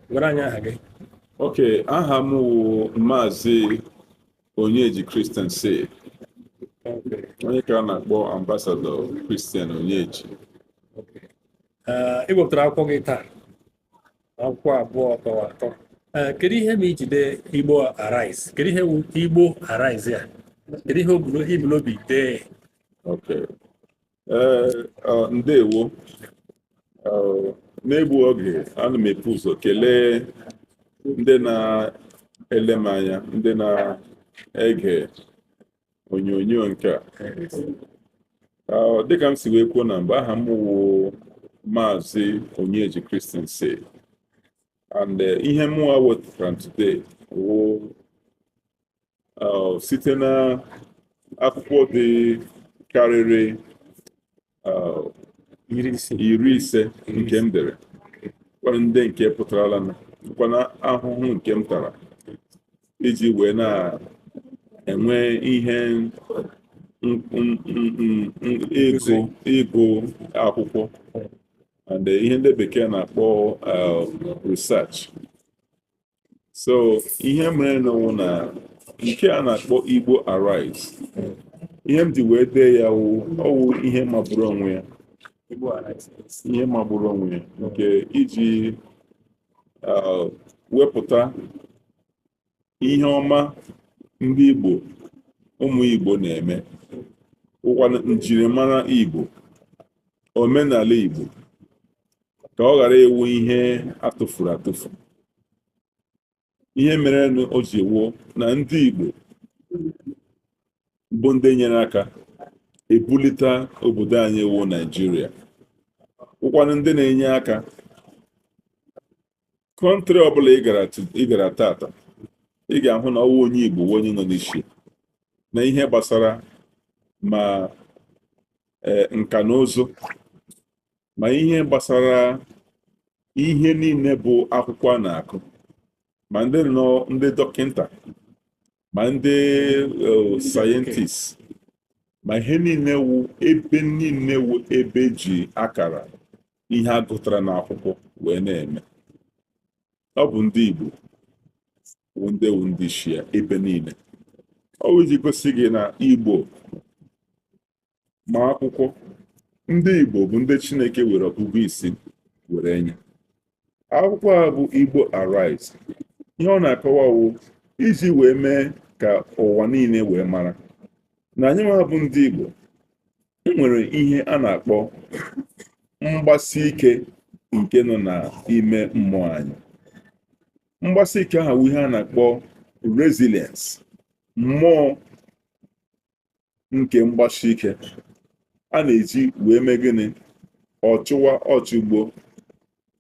gwara anyị aha gị. Okay, aha m wụ Maazị Onyeji Christian Say, onye ka a na-akpọ Ambassador Christian Onyeji. Ị wepụtara akwụkwọ gị taa, akwụkwọ abụọ kọwa atọ. Kedu ihe ma ijide Igbo Arise? Kedu ihe wụ Igbo Arise ya? Kedu ihe ibulu obi dee? Okay. Ndewo. N'egbu oge ana m epu ụzọ kelee ndị na-ele m anya, ndị na-ege onyonyo nke a. Dịka m si wee kwuo na mgbe, aha m wụ Maazị Onyeji Christian Say, and ihe mụnwa wetara today wụ site na akwụkwọ dị karịrị 50 nke m dere, kwara ndị nke pụtarala nakwana ahụhụ nke m tara iji wee na-enwe ihe ịgụ akwụkwọ, and ihe ndị bekee na-akpọ research. So ihe mere n'ọwụ na nke a na-akpọ Igbo Arise, ihe m ji wee dee ya ọwụ ihe magburu onwe ya, ihe magburu onwe ya, nke iji wepụta ihe ọma ndị Igbo, ụmụ Igbo na-eme, ụkwa njirimara Igbo, omenala Igbo, ka ọ ghara ewu ihe atụfuru atụfu. Ihe mere o ji wuo na ndị Igbo bụ ndị nyere aka ebulite obodo anyị wụ Naijiria, ụkwanụ ndị na-enye aka. Kọntrị ọbụla ị gara tata, ị ga-ahụ na ọwụ onye Igbo onye nọ n'isi na ihe gbasara ma nka na ụzụ, ma ihe gbasara ihe niile bụ akwụkwọ a na-akụ, ma ndị dọkịnta, ma ndị sayentist, ma ihe niile wụ ebe ji akara ihe a gụtara n'akwụkwọ wee na-eme. Ọ bụ ndị Igbo wụ ndị shia ebe niile. Ọ bụ iji gosi gị na Igbo ma akwụkwọ, ndị Igbo bụ ndị Chineke were ọgụgụ isi were nye. Akwụkwọ a bụ Igbo Arise. Ihe ọ na-akọwa wụ iji wee mee ka ụwa niile wee mara na anyị nwa bụ ndị Igbo nwere ihe a na-akpọ mgbasi ike nke nọ n'ime mmụọ anyị. Mgbasi ike ahụ ihe a na-akpọ resilience, mmụọ nke mgbasi ike a na-eji wee mee gịnị? Ọchụwa ọchụgbo.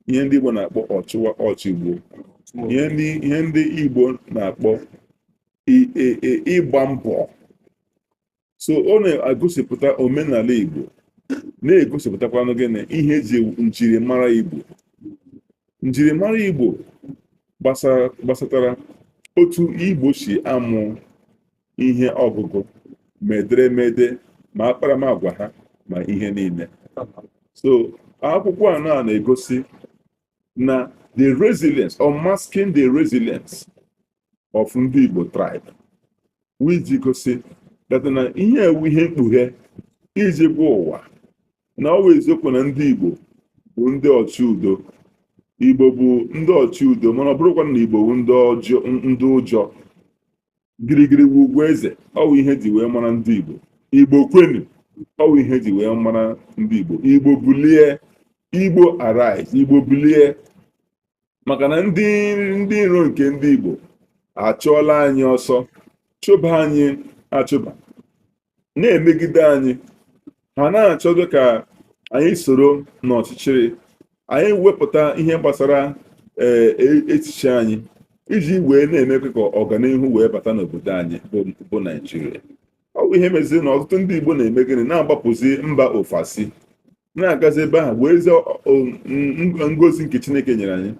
Ihe ndị Igbo na-akpọ ọchụwa ọchụgbo. Ihe ndị Igbo na-akpọ ịgba mbọ. So ọ na-egosipụta omenala Igbo, na-egosipụtakwanụ gịnị? Ihe eji njirimara Igbo. Njirimara Igbo gbasatara otu Igbo si amụ ihe ọgụgụ, ma ederemede, ma akparamagwa ha, ma ihe niile. So akwụkwọ a na-egosi na the resilience, or masking the resilience of ndị Igbo tribe, wiji gosi na ihe ewu ihe mkpughe iji gwa ụwa na ọ bụ eziokwu na ndị Igbo bụ ndị ọchị udo. Igbo bụ ndị ọchị udo, mana ọ bụrụkwa na Igbo bụ ndị ụjọ. Girigiri bụ ugwu eze, ọ bụ ihe ji wee mara ndị Igbo. Igbo kwenu, ọ bụ ihe ji wee mara ndị Igbo. Igbo bulie, Igbo Arise, Igbo bulie. Maka na ndị iro nke ndị Igbo achụọla anyị ọsọ, chụba anyị achụba, na-emegide anyị. Ha na-achọdo ka anyị soro n'ọchịchịrị, anyị wepụta ihe gbasara echiche anyị iji wee na-emekwa ka ọganihu wee bata n'obodo anyị bụ Naijiria. Ọ bụ ihe meziri na ọtụtụ ndị Igbo na-eme gịnị? Na-agbapụzi mba ofesi, na-agazi ebe ahụ wee zie ngozi nke Chineke nyere anyị,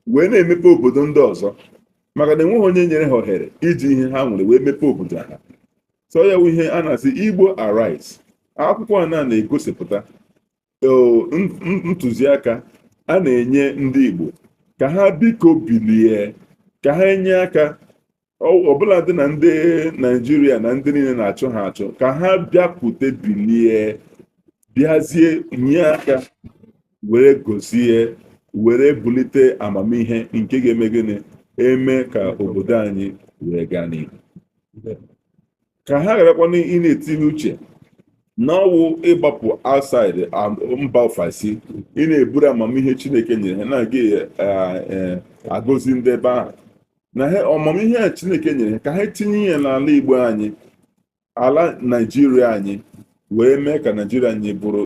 wee na-emepe obodo ndị ọzọ, maka na enweghị onye nyere ha ohere iji ihe ha nwere wee mepee obodo ha. So ya bụ ihe a na-asị Igbo Arise. Akwụkwọ a na-egosipụta ntụziaka a na-enye ndị Igbo ka ha biko bilie, ka ha enye aka, ọbụla dị na ndị Naijiria na ndị niile na-achọ ha achọ, ka ha bịakwute bilie, bịazie nye aka, were gozie, were bulite amamihe nke ga-eme gịnị, eme ka obodo anyị wee gaa n'ihu. Ka ha gharakwana ị na-etinye uche n'ọwụ ịgbapụ outside mba ofesi, ị na-eburu amamihe Chineke nyere ha na-aga agọzi ndị ebe ahụ, na ha amamihe a Chineke nyere ha ka ha tinye ya n'ala Igbo anyị, ala Naijiria anyị, wee mee ka Naijiria anyị bụrụ